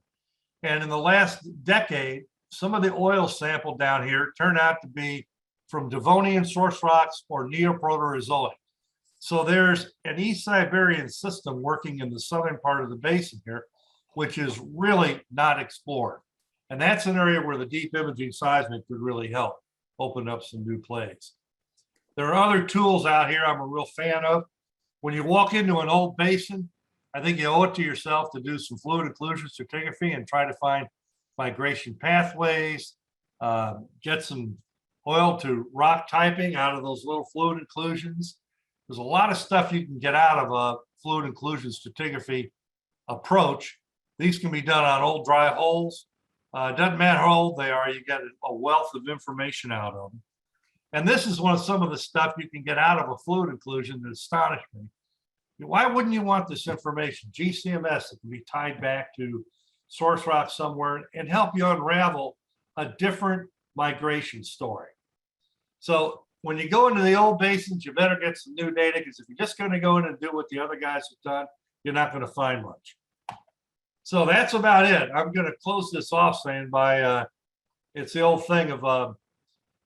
And in the last decade, some of the oil sampled down here turned out to be from Devonian source rocks or Neoproterozoic. So there's an East Siberian system working in the southern part of the basin here, which is really not explored. And that's an area where the deep imaging seismic could really help open up some new plays. There are other tools out here I'm a real fan of. When you walk into an old basin, I think you owe it to yourself to do some fluid inclusion stratigraphy and try to find migration pathways, get some oil to rock typing out of those little fluid inclusions. There's a lot of stuff you can get out of a fluid inclusion stratigraphy approach. These can be done on old dry holes. Doesn't matter how old they are, you get a wealth of information out of them. And this is some of the stuff you can get out of a fluid inclusion that astonished me. Why wouldn't you want this information? GCMs that can be tied back to source rock somewhere and help you unravel a different migration story. So when you go into the old basins, you better get some new data, because if you're just going to go in and do what the other guys have done, you're not going to find much. So that's about it. I'm going to close this off saying it's the old thing of,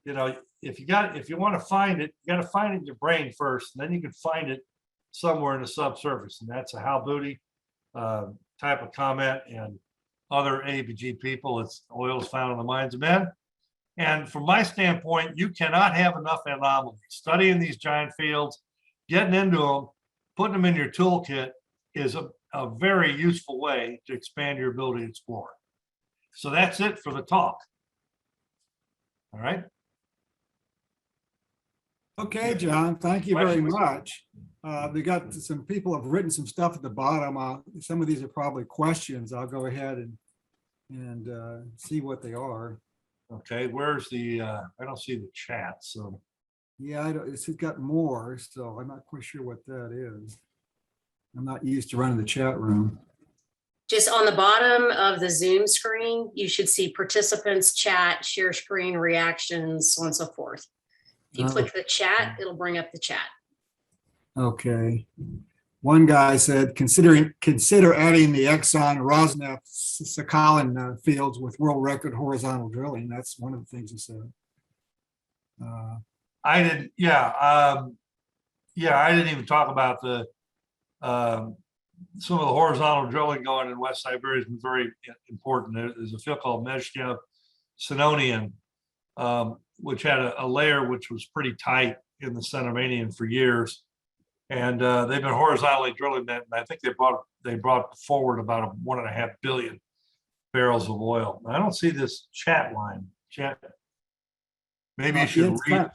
if you want to find it, you got to find it in your brain first, and then you can find it somewhere in the subsurface. And that's a Hal Booty type of comment, and other AAPG people. It's oil is found in the mines of men. And from my standpoint, you cannot have enough anomalies. Studying these giant fields, getting into them, putting them in your toolkit is a very useful way to expand your ability to explore. So that's it for the talk. All right. Okay, John, thank you very much. We got some people have written some stuff at the bottom. Some of these are probably questions. I'll go ahead and see what they are. Okay, where's the, I don't see the chat, so. Yeah, it's got more, so I'm not quite sure what that is. I'm not used to running the chat room. Just on the bottom of the Zoom screen, you should see participants, chat, share screen, reactions, so on and so forth. If you click the chat, it'll bring up the chat. Okay. One guy said, consider adding the Exxon Rosneft Sakhalin fields with world record horizontal drilling. That's one of the things he said. I didn't, I didn't even talk about the some of the horizontal drilling going in West Siberia has been very important. There's a field called Mezhkev Sinonian, which had a layer which was pretty tight in the Cenomanian for years. And they've been horizontally drilling that. And I think they brought forward about 1.5 billion barrels of oil. I don't see this chat line. Chat. Maybe you should It's read. kind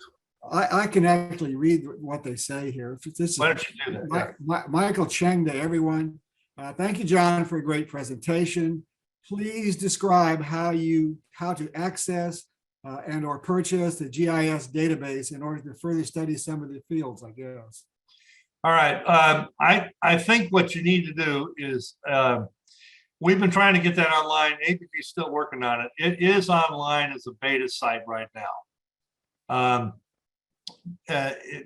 I can actually read what they say here. This is Why don't you do that? Yeah. Michael Cheng to everyone. Thank you, John, for a great presentation. Please describe how to access and or purchase the GIS database in order to further study some of the fields, I guess. All right. I think what you need to do is we've been trying to get that online. APG is still working on it. It is online as a beta site right now.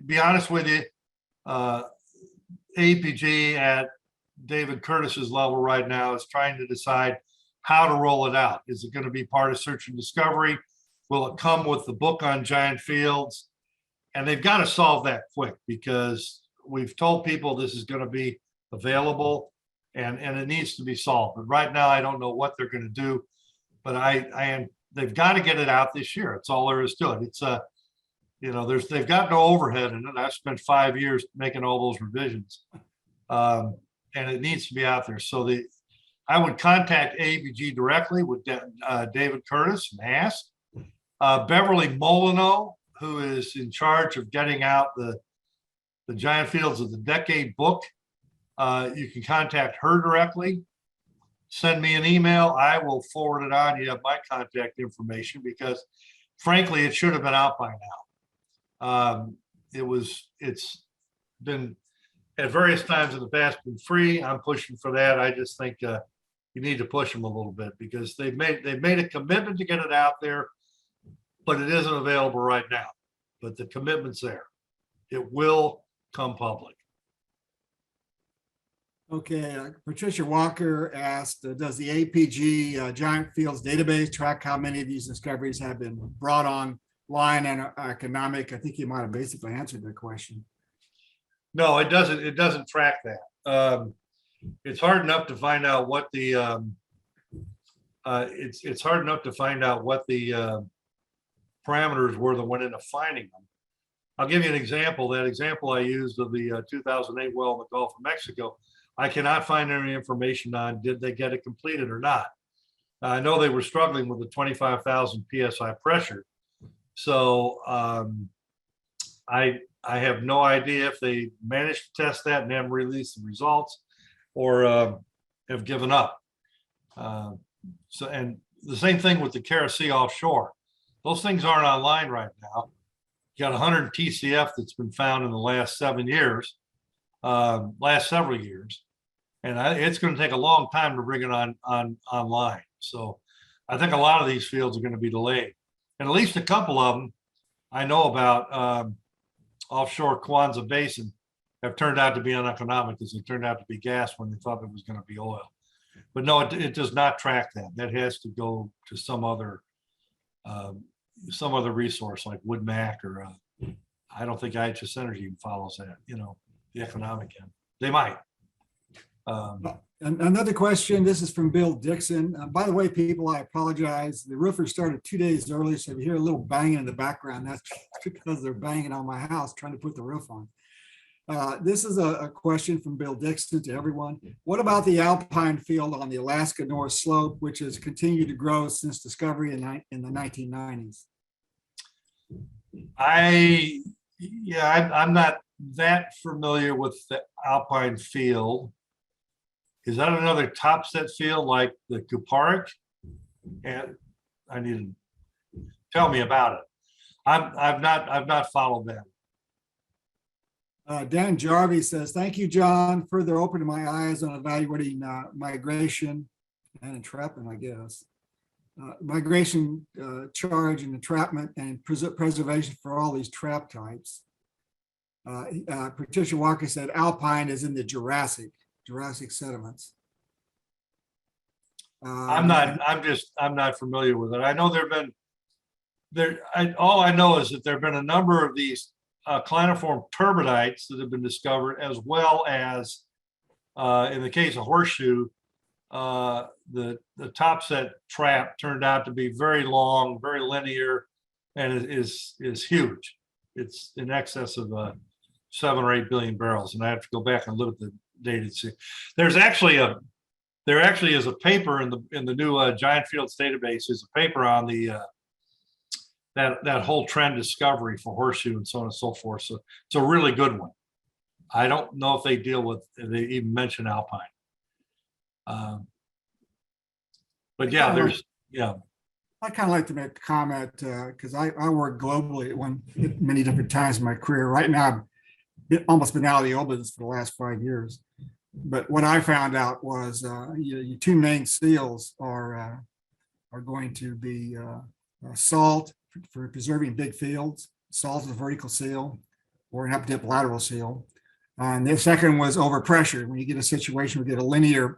Be honest with you, AAPG at David Curtis's level right now is trying to decide how to roll it out. Is it going to be part of search and discovery? Will it come with the book on giant fields? And they've got to solve that quick because we've told people this is going to be available and it needs to be solved. But right now, I don't know what they're going to do, but they've got to get it out this year. It's all there is to it. It's they've got no overhead in it. I've spent 5 years making all those revisions, and it needs to be out there. So I would contact AAPG directly with David Curtis and ask. Beverly Molyneux, who is in charge of getting out the Giant Fields of the Decade book, you can contact her directly. Send me an email. I will forward it on. You have my contact information because, frankly, it should have been out by now. It's been at various times in the past been free. I'm pushing for that. I just think you need to push them a little bit because they've made a commitment to get it out there, but it isn't available right now. But the commitment's there. It will come public. Okay, Patricia Walker asked, does the APG Giant Fields database track how many of these discoveries have been brought online and are economic? I think you might have basically answered that question. No, it doesn't. It doesn't track that. It's hard enough to find out what the it's hard enough to find out what the parameters were that went into finding them. I'll give you an example. That example I used of the 2008 well in the Gulf of Mexico, I cannot find any information on did they get it completed or not. I know they were struggling with the 25,000 PSI pressure. So I have no idea if they managed to test that and haven't released the results or have given up. And the same thing with the Kara offshore. Those things aren't online right now. You got 100 TCF that's been found in the last 7 years, last several years. And it's going to take a long time to bring it online. So I think a lot of these fields are going to be delayed. And at least a couple of them I know about offshore Caspian Basin have turned out to be uneconomic as they turned out to be gas when they thought it was going to be oil. But no, it does not track that. That has to go to some other resource like WoodMac or I don't think IHS Energy even follows that, the economic end. They might. Another question, this is from Bill Dixon. By the way, people, I apologize. The roofer started 2 days early, so if you hear a little banging in the background, that's because they're banging on my house trying to put the roof on. This is a question from Bill Dixon to everyone. What about the alpine field on the Alaska North Slope, which has continued to grow since discovery in the 1990s? I'm not that familiar with the alpine field. Is that another topset field like the Kuparic? And I need to tell me about it. I've not followed that. Dan Jarvie says, thank you, John. Further opened my eyes on evaluating migration and entrapment, I guess. Migration, charge and entrapment and preservation for all these trap types. Patricia Walker said alpine is in the Jurassic sediments. I'm not familiar with it. I know all I know is that there have been a number of these cliniform turbidites that have been discovered, as well as in the case of Horseshoe, the topset trap turned out to be very long, very linear, and it is huge. It's in excess of 7 or 8 billion barrels, and I have to go back and look at the data to see. There actually is a paper in the new Giant Fields database. There's a paper on the that whole trend discovery for horseshoe and so on and so forth. So it's a really good one. I don't know if they even mention alpine. But yeah, I kind of like to make a comment because I work globally at many different times in my career. Right now, I've almost been out of the oil business for the last 5 years. But what I found out was your two main seals are going to be salt for preserving big fields. Salt is a vertical seal or an up-dip lateral seal. And the second was overpressure. When you get a situation where you get a linear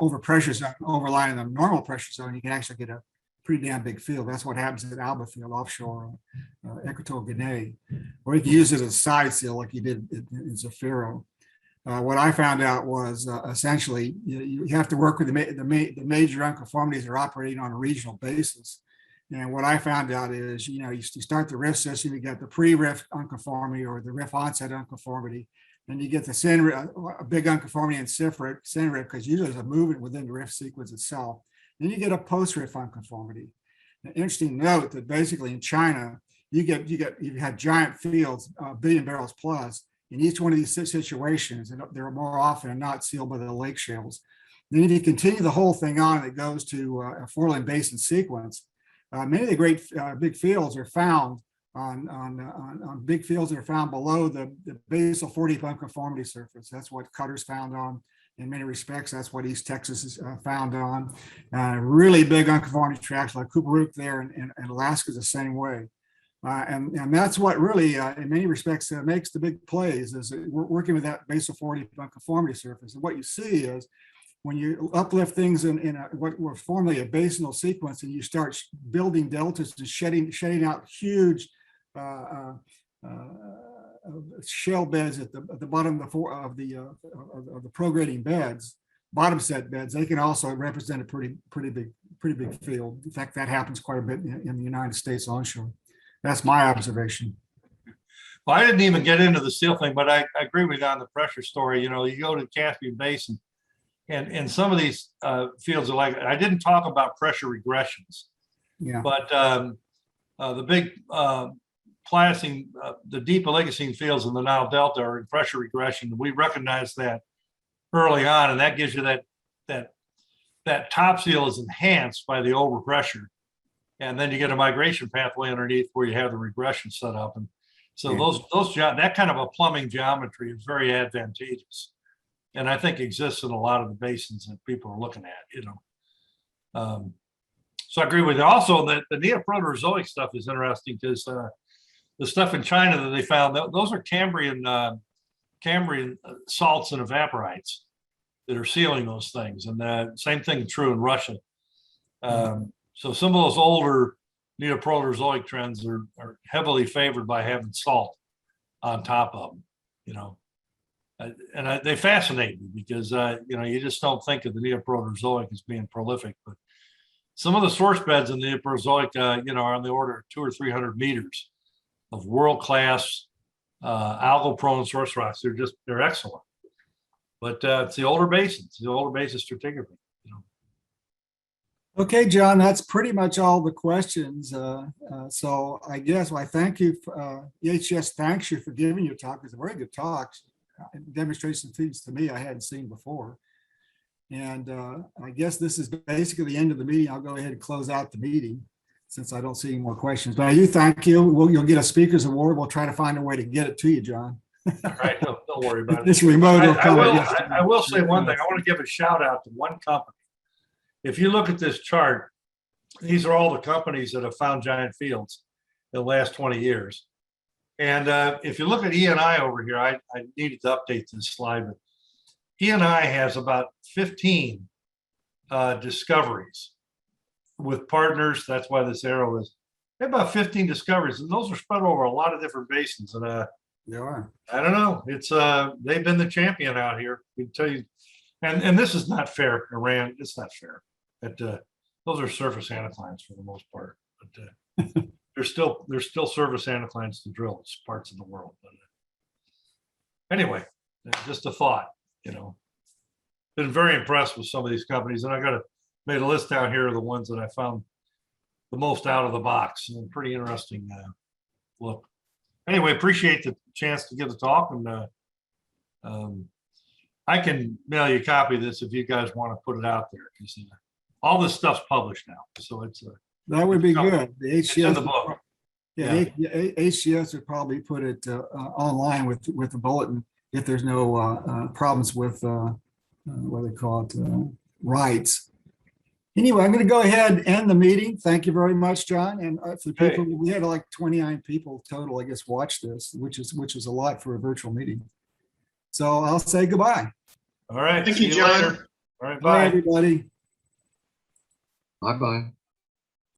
overpressure zone overlying the normal pressure zone, you can actually get a pretty damn big field. That's what happens at Alba Field offshore Equatorial Guinea. Or you can use it as a side seal like you did in Zafiro. What I found out was essentially you have to work with the major unconformities that are operating on a regional basis. And what I found out is, you start the rift system, you get the pre-rift unconformity or the rift onset unconformity. Then you get the a big unconformity in center rift, because usually there's a movement within the rift sequence itself. Then you get a post-rift unconformity. An interesting note that basically in China, you had giant fields, billion barrels plus, in each one of these situations, and they're more often than not sealed by the lake shales. Then if you continue the whole thing on, it goes to a four-lane basin sequence. Many of the great big fields are found on big fields that are found below the basal 40 unconformity surface. That's what Cutter's found on in many respects. That's what East Texas is found on. Really big unconformity tracts like Cooperuk there, and Alaska is the same way. And that's what really, in many respects, makes the big plays, is we're working with that basal 40 unconformity surface. And what you see is when you uplift things in what were formerly a basinal sequence, and you start building deltas and shedding out huge shell beds at the bottom of the prograding beds, bottom set beds, they can also represent a pretty big field. In fact, that happens quite a bit in the United States onshore. That's my observation. Well, I didn't even get into the seal thing, but I agree with you on the pressure story. You go to the Caspian Basin, and some of these fields are like, I didn't talk about pressure regressions, but the big Pliocene, the deep Oligocene fields in the Nile Delta are in pressure regression. We recognize that early on, and that gives you that top seal is enhanced by the overpressure. And then you get a migration pathway underneath where you have the regression set up. And so that kind of a plumbing geometry is very advantageous. And I think exists in a lot of the basins that people are looking at, So I agree with you. Also, the Neoproterozoic stuff is interesting because the stuff in China that they found, those are Cambrian salts and evaporites that are sealing those things. And the same thing true in Russia. So some of those older Neoproterozoic trends are heavily favored by having salt on top of them, and they fascinate me because, you just don't think of the Neoproterozoic as being prolific, but some of the source beds in the Neoproterozoic, are on the order of 200 or 300 meters of world-class algal-prone source rocks. They're excellent, but it's the older basins, stratigraphy. Okay, John, that's pretty much all the questions. So I guess I thank you. EHS thanks you for giving your talk. It's a very good talk. It demonstrates some things to me I hadn't seen before. And I guess this is basically the end of the meeting. I'll go ahead and close out the meeting since I don't see any more questions. But I do thank you. You'll get a speaker's award. We'll try to find a way to get it to you, John. All right, don't worry about it. This remote will come. I will say one thing. I want to give a shout out to one company. If you look at this chart, these are all the companies that have found giant fields in the last 20 years. And if you look at ENI over here, I needed to update this slide, but ENI has about 15 discoveries with partners. That's why this arrow is. They have about 15 discoveries, and those are spread over a lot of different basins. And they are. I don't know. It's they've been the champion out here. I can tell you. And this is not fair, Iran. It's not fair. Those are surface anticlines for the most part, but there's still surface anticlines to drill in parts of the world. But anyway, just a thought. Been very impressed with some of these companies, and I made a list down here of the ones that I found the most out of the box. And pretty interesting look. Anyway, appreciate the chance to get to talk, and I can mail you a copy of this if you guys want to put it out there, because all this stuff's published now, so it's That would be good. The it's in the book. HCS would probably put it online with the bulletin if there's no problems with what they call it, rights. Anyway, I'm going to go ahead and end the meeting. Thank you very much, John. And for the people, we had like 29 people total, I guess, watch this, which is a lot for a virtual meeting. So I'll say goodbye. All right. Thank see you, John. later. All right. Bye, Bye. everybody. Bye-bye.